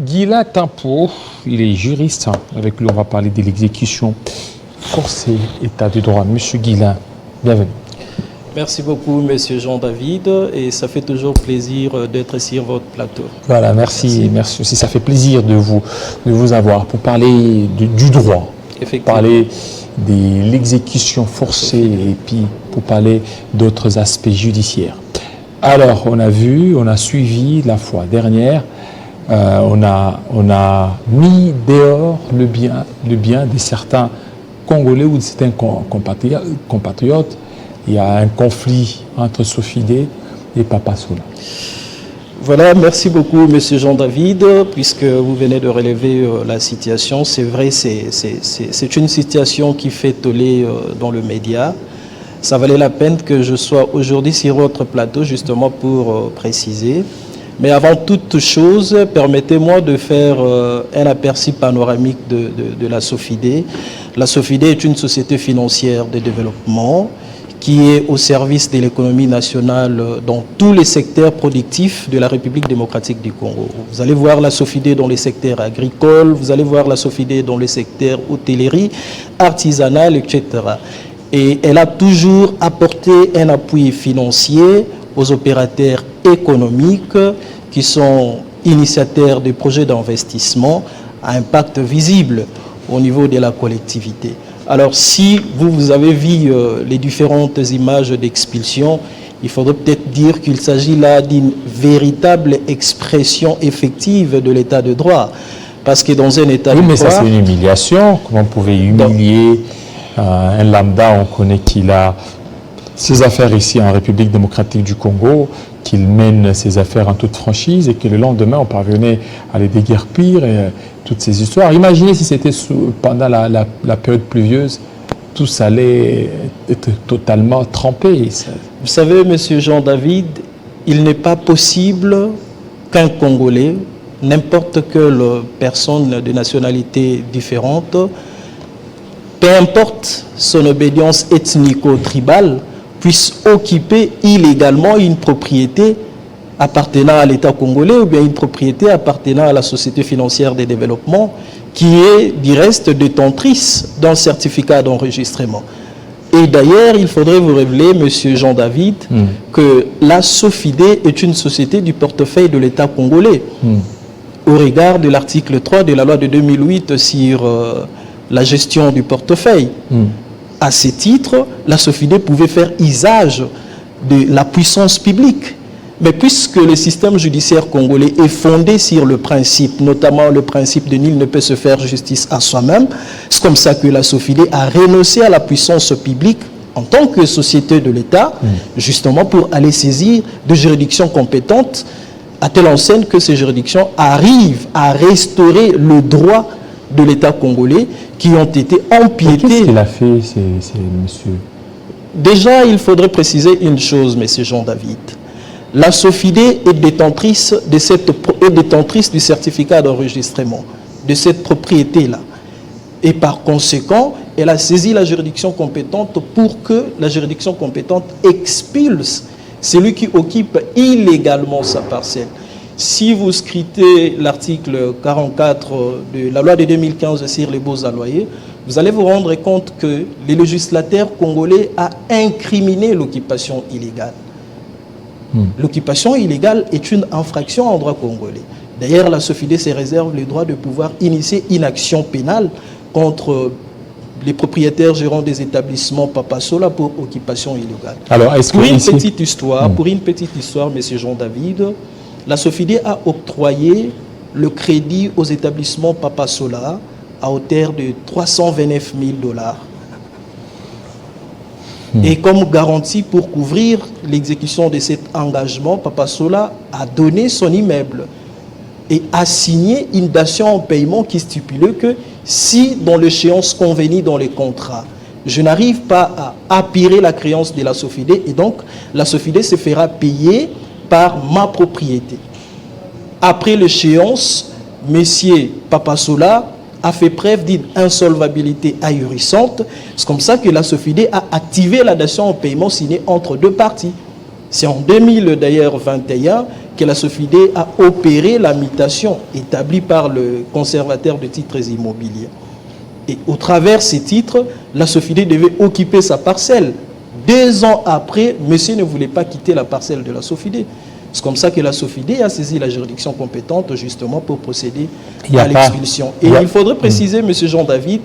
Guilain Tempo, il est juriste. Avec lui, on va parler de l'exécution forcée, état de droit. Monsieur Guilain, bienvenue. Merci beaucoup, Monsieur Jean-David, et ça fait toujours plaisir d'être sur votre plateau. Voilà, merci aussi. Ça fait plaisir de vous avoir pour parler du droit, parler de l'exécution forcée et puis pour parler d'autres aspects judiciaires. Alors, on a suivi la fois dernière, on a mis dehors le bien de certains Congolais ou de certains compatriotes. Il y a un conflit entre Sofidé et Papa Sola. Voilà, merci beaucoup, Monsieur Jean-David, puisque vous venez de relever la situation. C'est vrai, c'est une situation qui fait toller dans le média. Ça valait la peine que je sois aujourd'hui sur votre plateau, justement pour préciser. Mais avant toute chose, permettez-moi de faire un aperçu panoramique de la Sofidé. La Sofidé est une société financière de développement qui est au service de l'économie nationale dans tous les secteurs productifs de la République démocratique du Congo. Vous allez voir la Sofidé dans les secteurs agricoles, vous allez voir la Sofidé dans les secteurs hôtellerie, artisanale, etc. Et elle a toujours apporté un appui financier aux opérateurs économiques qui sont initiateurs de projets d'investissement à impact visible au niveau de la collectivité. Alors, si vous avez vu les différentes images d'expulsion, il faudrait peut-être dire qu'il s'agit là d'une véritable expression effective de l'état de droit. Parce que dans un état de droit... Oui, mais ça c'est une humiliation. Comment vous pouvez humilier un lambda? On connaît qu'il a ses affaires ici en République démocratique du Congo, qu'il mène ses affaires en toute franchise et que le lendemain on parvenait à les déguerpir et toutes ces histoires. Imaginez si c'était pendant la période pluvieuse, tout ça allait être totalement trempé. Vous savez, Monsieur Jean-David, il n'est pas possible qu'un Congolais, n'importe quelle personne de nationalité différente, peu importe son obédience ethnico-tribale, puisse occuper illégalement une propriété appartenant à l'État congolais ou bien une propriété appartenant à la société financière de développement qui est du reste détentrice d'un certificat d'enregistrement. Et d'ailleurs, il faudrait vous révéler, Monsieur Jean-David, que la Sofidé est une société du portefeuille de l'État congolais au regard de l'article 3 de la loi de 2008 sur la gestion du portefeuille. À ce titre, la Sofidé pouvait faire usage de la puissance publique. Mais puisque le système judiciaire congolais est fondé sur le principe, notamment le principe de nul ne peut se faire justice à soi-même, c'est comme ça que la Sofidé a renoncé à la puissance publique en tant que société de l'État, justement pour aller saisir de juridictions compétentes, à telle enseigne que ces juridictions arrivent à restaurer le droit de l'État congolais qui ont été empiétés. Qu'est-ce qu'il a fait, c'est monsieur? Déjà, il faudrait préciser une chose, monsieur Jean-David. La Sofidé est détentrice du certificat d'enregistrement de cette propriété-là. Et par conséquent, elle a saisi la juridiction compétente pour que la juridiction compétente expulse celui qui occupe illégalement sa parcelle. Si vous scrutez l'article 44 de la loi de 2015 sur les baux à loyer, vous allez vous rendre compte que le législateur congolais a incriminé l'occupation illégale. L'occupation illégale est une infraction en droit congolais. D'ailleurs, la Sofidé se réserve le droit de pouvoir initier une action pénale contre les propriétaires gérants des établissements Papa Sola pour occupation illégale. Alors, pour une petite histoire, monsieur Jean-David, la Sofidé a octroyé le crédit aux établissements Papa Sola à hauteur de 329 000 $. Et comme garantie pour couvrir l'exécution de cet engagement, Papa Sola a donné son immeuble et a signé une datation en paiement qui stipulait que si, dans l'échéance convenue dans les contrats, je n'arrive pas à appuyer la créance de la Sofidé, et donc la Sofidé se fera payer par ma propriété. Après l'échéance, Monsieur Papa Sola a fait preuve d'une insolvabilité ahurissante. C'est comme ça que la Sofidé a activé la datation en paiement signée entre deux parties. C'est en 2021 que la SOFIDE a opéré la mutation établie par le conservateur de titres immobiliers. Et au travers de ces titres, la SOFIDE devait occuper sa parcelle. 2 ans après, monsieur ne voulait pas quitter la parcelle de la SOFIDE. C'est comme ça que la SOFIDE a saisi la juridiction compétente justement pour procéder à l'expulsion. Et il faudrait préciser, monsieur Jean-David,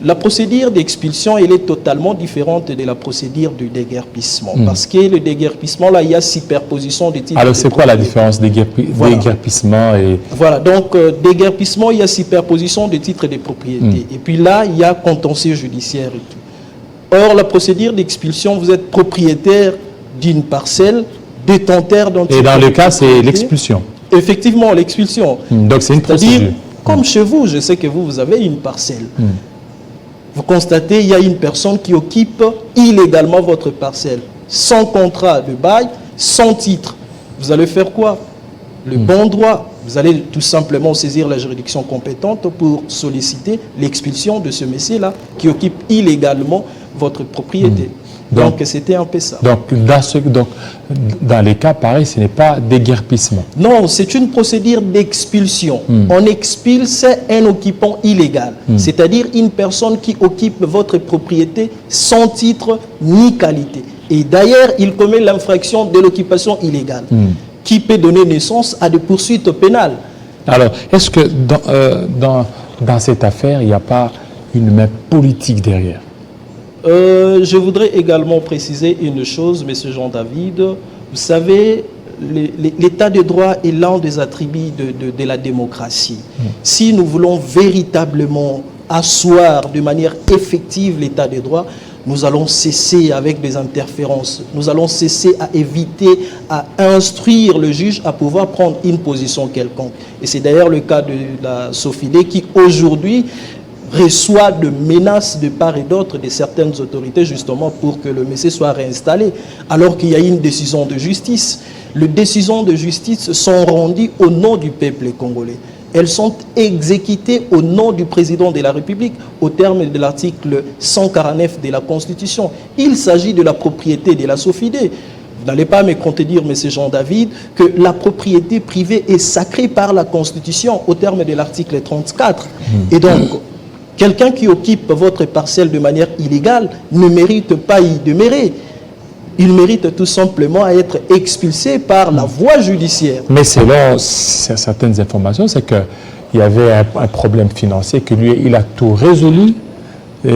la procédure d'expulsion, elle est totalement différente de la procédure du déguerpissement. Parce que le déguerpissement, là, il y a superposition des titres. Alors, c'est quoi la différence déguerpissement et... Voilà, donc déguerpissement, il y a superposition des titres de propriété. Et puis là, il y a contentieux judiciaire et tout. Or, la procédure d'expulsion, vous êtes propriétaire d'une parcelle, détenteur d'un titre. Et dans le cas, c'est l'expulsion. Effectivement, l'expulsion. Donc, c'est une procédure. Comme chez vous, je sais que vous avez une parcelle. Vous constatez, il y a une personne qui occupe illégalement votre parcelle, sans contrat de bail, sans titre. Vous allez faire quoi? Le bon droit. Vous allez tout simplement saisir la juridiction compétente pour solliciter l'expulsion de ce monsieur-là qui occupe illégalement votre propriété. Donc c'était un peu ça. Donc dans les cas pareils, ce n'est pas déguerpissement. Non, c'est une procédure d'expulsion. On expulse un occupant illégal, c'est-à-dire une personne qui occupe votre propriété sans titre ni qualité. Et d'ailleurs, il commet l'infraction de l'occupation illégale, qui peut donner naissance à des poursuites pénales. Alors, est-ce que dans cette affaire, il n'y a pas une main politique derrière? Je voudrais également préciser une chose, M. Jean-David. Vous savez, l'état de droit est l'un des attributs de la démocratie. Si nous voulons véritablement asseoir de manière effective l'état de droit, nous allons cesser avec des interférences. Nous allons cesser à éviter, à instruire le juge à pouvoir prendre une position quelconque. Et c'est d'ailleurs le cas de la SOFIDE qui aujourd'hui reçoit de menaces de part et d'autre de certaines autorités justement pour que le monsieur soit réinstallé, alors qu'il y a une décision de justice. Les décisions de justice sont rendues au nom du peuple congolais. Elles sont exécutées au nom du président de la République au terme de l'article 149 de la Constitution. Il s'agit de la propriété de la SOFIDE. Vous n'allez pas me contredire, M. Jean-David, que la propriété privée est sacrée par la Constitution au terme de l'article 34. Et donc, quelqu'un qui occupe votre parcelle de manière illégale ne mérite pas y demeurer. Il mérite tout simplement à être expulsé par la voie judiciaire. Mais selon certaines informations, c'est qu'il y avait un problème financier, que lui, il a tout résolu,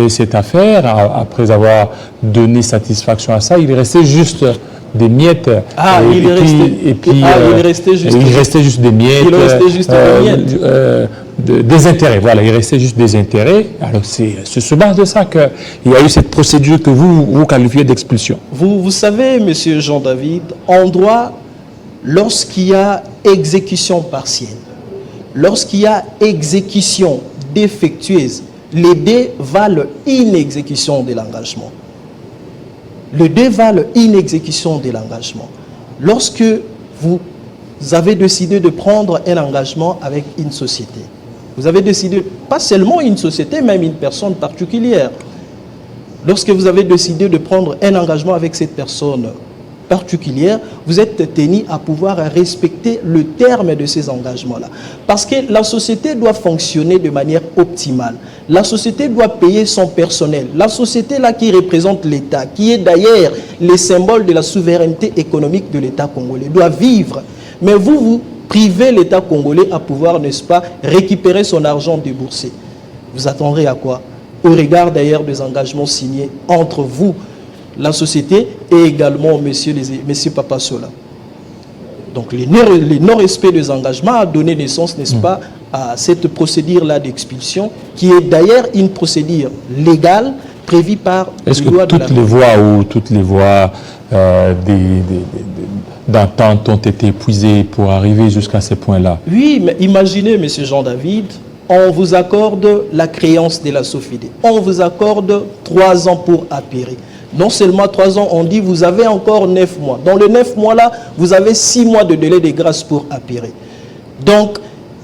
cette affaire, après avoir donné satisfaction à ça. Il restait juste des miettes. Il restait juste des miettes. Il restait juste des miettes. Des intérêts, voilà, il restait juste des intérêts. Alors c'est sur base de ça qu'il y a eu cette procédure que vous qualifiez d'expulsion. Vous savez, monsieur Jean-David, en droit, lorsqu'il y a exécution partielle, lorsqu'il y a exécution défectueuse, les deux valent inexécution de l'engagement. Les deux valent inexécution de l'engagement. Lorsque vous avez décidé de prendre un engagement avec une société, vous avez décidé, pas seulement une société, même une personne particulière. Lorsque vous avez décidé de prendre un engagement avec cette personne particulière, vous êtes tenu à pouvoir respecter le terme de ces engagements-là. Parce que la société doit fonctionner de manière optimale. La société doit payer son personnel. La société là qui représente l'État, qui est d'ailleurs le symbole de la souveraineté économique de l'État congolais, doit vivre. Mais vous privez l'État congolais à pouvoir, n'est-ce pas, récupérer son argent déboursé. Vous attendrez à quoi? Au regard d'ailleurs des engagements signés entre vous, la société, et également monsieur Papa Sola. Donc le non-respect des engagements a donné naissance, n'est-ce pas, à cette procédure-là d'expulsion, qui est d'ailleurs une procédure légale prévue par les lois de la République. Est-ce que toutes les voies d'entente ont été épuisées pour arriver jusqu'à ce point-là? Oui, mais imaginez, M. Jean-David, on vous accorde la créance de la SOFIDE. On vous accorde 3 ans pour apérer. Non seulement 3 ans, on dit vous avez encore 9 mois. Dans les 9 mois-là, vous avez 6 mois de délai de grâce pour apérer. Donc,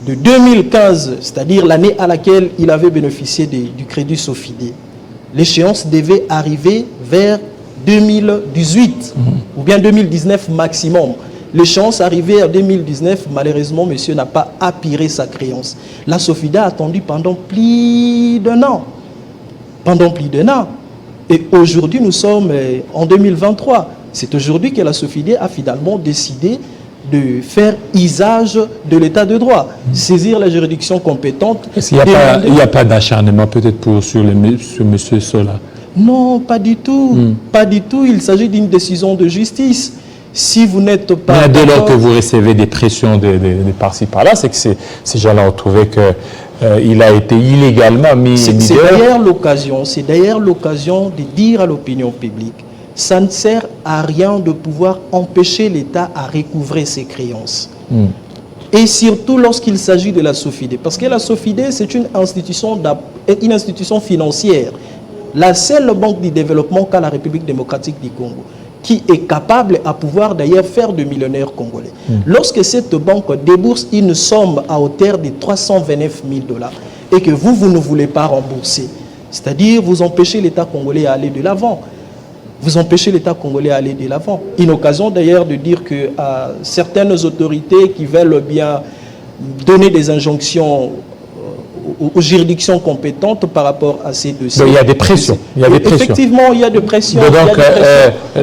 de 2015, c'est-à-dire l'année à laquelle il avait bénéficié du crédit SOFIDE, l'échéance devait arriver vers 2018 ou bien 2019 maximum. L'échéance arrivée en 2019, malheureusement, monsieur n'a pas appuré sa créance. La SOFIDA a attendu pendant plus d'un an. Pendant plus d'un an. Et aujourd'hui, nous sommes en 2023. C'est aujourd'hui que la SOFIDA a finalement décidé de faire usage de l'état de droit, saisir la juridiction compétente. Est-ce qu'il n'y a pas d'acharnement peut-être sur M. Sola? Non, pas du tout. Pas du tout. Il s'agit d'une décision de justice. Si vous n'êtes pas... Mais dès lors que vous recevez des pressions de par-ci par-là, c'est que ces gens-là ont trouvé qu'il a été illégalement mis... C'est d'ailleurs l'occasion de dire à l'opinion publique, ça ne sert à rien de pouvoir empêcher l'État à recouvrer ses créances. Et surtout lorsqu'il s'agit de la SOFIDE. Parce que la SOFIDE, c'est une institution financière. La seule banque de développement qu'a la République démocratique du Congo, qui est capable à pouvoir d'ailleurs faire de millionnaires congolais. Lorsque cette banque débourse une somme à hauteur de 329 000 $ et que vous ne voulez pas rembourser, c'est-à-dire vous empêchez l'État congolais à aller de l'avant. Vous empêchez l'État congolais à aller de l'avant. Une occasion d'ailleurs de dire que certaines autorités qui veulent bien donner des injonctions aux juridictions compétentes par rapport à ces dossiers. Il y a des pressions. Effectivement, il y a des pressions.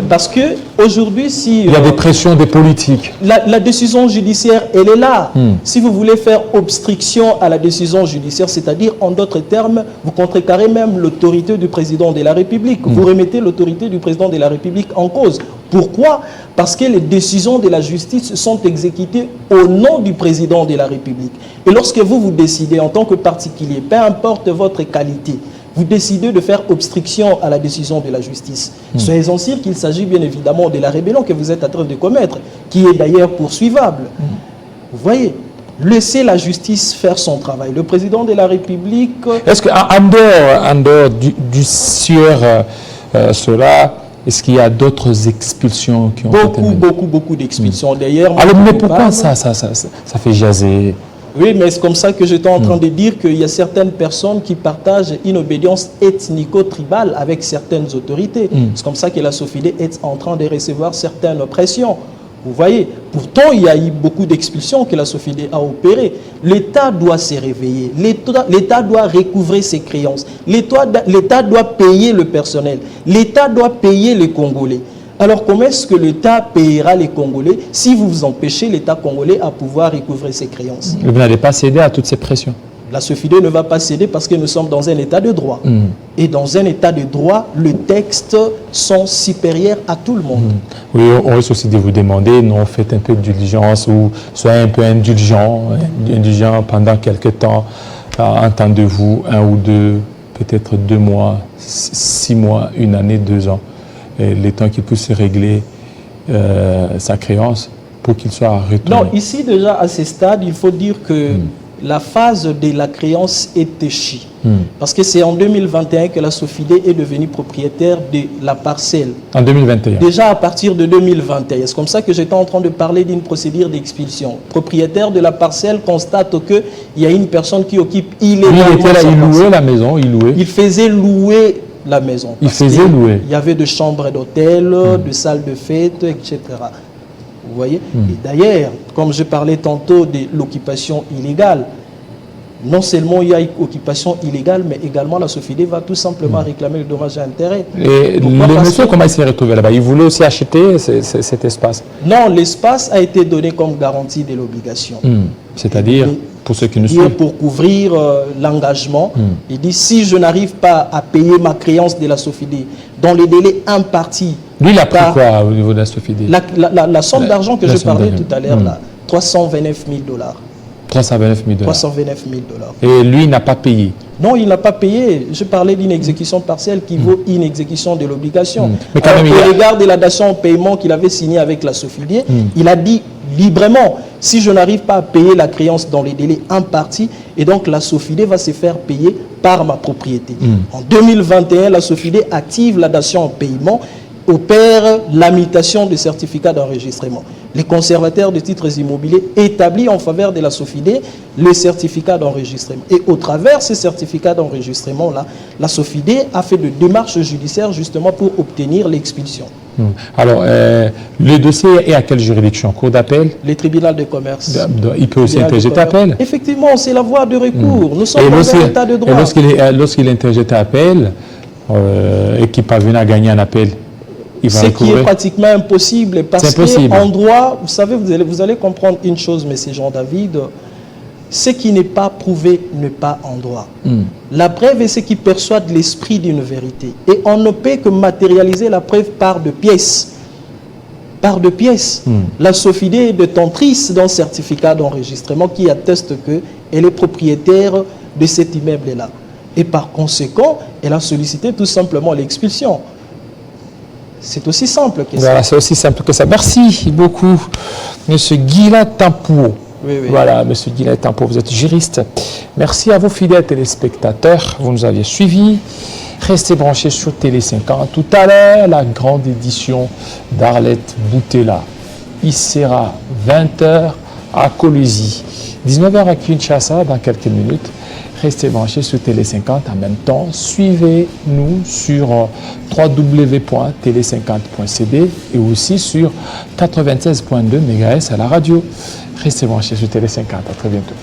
Parce que aujourd'hui, si... Il y a des pressions des politiques. La décision judiciaire, elle est là. Si vous voulez faire obstruction à la décision judiciaire, c'est-à-dire, en d'autres termes, vous contrecarrez même l'autorité du président de la République. Vous remettez l'autorité du président de la République en cause. Pourquoi? Parce que les décisions de la justice sont exécutées au nom du président de la République. Et lorsque vous décidez en tant que particulier, peu importe votre qualité, vous décidez de faire obstruction à la décision de la justice. Soyez-en sûrs qu'il s'agit bien évidemment de la rébellion que vous êtes en train de commettre, qui est d'ailleurs poursuivable. Vous voyez, laissez la justice faire son travail. Le président de la République... Est-ce qu'en dehors du sieur cela... Est-ce qu'il y a d'autres expulsions qui ont été menées? Beaucoup d'expulsions. D'ailleurs, alors, mais pourquoi ça fait jaser? Oui, mais c'est comme ça que j'étais en train de dire qu'il y a certaines personnes qui partagent une obédience ethnico-tribale avec certaines autorités. C'est comme ça que la SOFIDE est en train de recevoir certaines pressions. Vous voyez, pourtant, il y a eu beaucoup d'expulsions que la SOFIDE a opérées. L'État doit se réveiller. L'État doit recouvrer ses créances. L'État doit payer le personnel. L'État doit payer les Congolais. Alors, comment est-ce que l'État payera les Congolais si vous empêchez l'État congolais à pouvoir recouvrer ses créances? Vous n'allez pas céder à toutes ces pressions? La SOFIDE ne va pas céder parce que nous sommes dans un état de droit. Et dans un état de droit, les textes sont supérieurs à tout le monde. Oui, on risque aussi de vous demander, non, faites un peu de diligence ou soyez un peu indulgent pendant quelques temps. Entendez-vous 1 ou 2, peut-être 2 mois, 6 mois, 1 année, 2 ans. Et les temps qu'il puisse régler sa créance pour qu'il soit retourné. Non, ici déjà à ce stade, il faut dire que la phase de la créance est échue. Parce que c'est en 2021 que la SOFIDE est devenue propriétaire de la parcelle. En 2021. Déjà à partir de 2021. C'est comme ça que j'étais en train de parler d'une procédure d'expulsion. Propriétaire de la parcelle constate qu'il y a une personne qui occupe illégalement. Il était là, il louait la maison, il faisait louer la maison. Il faisait louer. Il y avait de chambres d'hôtel, de salles de fête, etc. Vous voyez? Et d'ailleurs, comme je parlais tantôt de l'occupation illégale, non seulement il y a une occupation illégale, mais également la SOFIDE va tout simplement réclamer le dommage à intérêt. Et le monsieur, comment il s'est retrouvé là-bas? Il voulait aussi acheter cet espace? Non, l'espace a été donné comme garantie de l'obligation. C'est-à-dire, pour ceux qui nous suivent? Pour couvrir l'engagement, il dit, si je n'arrive pas à payer ma créance de la SOFIDE dans les délais impartis... Lui, il a pris quoi au niveau de la SOFIDE? La somme d'argent que je parlais tout à l'heure, 329 000 $. 329 000 $. 329 000 $. Et lui, il n'a pas payé? Non, il n'a pas payé. Je parlais d'une exécution partielle qui vaut une exécution de l'obligation. Mais quand même, au regard de la dation au paiement qu'il avait signée avec la SOFIDE, il a dit librement, si je n'arrive pas à payer la créance dans les délais impartis, et donc la SOFIDE va se faire payer par ma propriété. En 2021, la SOFIDE active la dation en paiement opèrent l'imitation des certificats d'enregistrement. Les conservateurs de titres immobiliers établis en faveur de la SOFIDE les certificats d'enregistrement. Et au travers de ces certificats d'enregistrement-là, la SOFIDE a fait de démarches judiciaires justement pour obtenir l'expulsion. Alors, le dossier est à quelle juridiction? Cour d'appel? Les tribunaux de commerce. Il peut aussi interjeter appel? Effectivement, c'est la voie de recours. Nous sommes dans un état de droit. Et lorsqu'il interjette appel et qu'il parvient à gagner un appel, ce qui est pratiquement impossible parce qu'en droit, vous savez, vous allez comprendre une chose, M. Jean-David, ce qui n'est pas prouvé n'est pas en droit. La preuve est ce qui persuade l'esprit d'une vérité. Et on ne peut que matérialiser la preuve par deux pièces. Par deux pièces. La SOFIDE est détentrice d'un certificat d'enregistrement qui atteste qu'elle est propriétaire de cet immeuble-là. Et par conséquent, elle a sollicité tout simplement l'expulsion. C'est aussi simple que ça. Voilà, c'est aussi simple que ça. Merci beaucoup, M. Guila Tampo. Oui. Voilà, M. Guila Tampo, vous êtes juriste. Merci à vous, fidèles téléspectateurs. Vous nous aviez suivis. Restez branchés sur Télé 50. Tout à l'heure, la grande édition d'Arlette Boutella. Il sera 20h à Colosie, 19h à Kinshasa dans quelques minutes. Restez branchés sur Télé 50 en même temps. Suivez-nous sur www.tele50.cd et aussi sur 96.2 MHz à la radio. Restez branchés sur Télé 50. À très bientôt.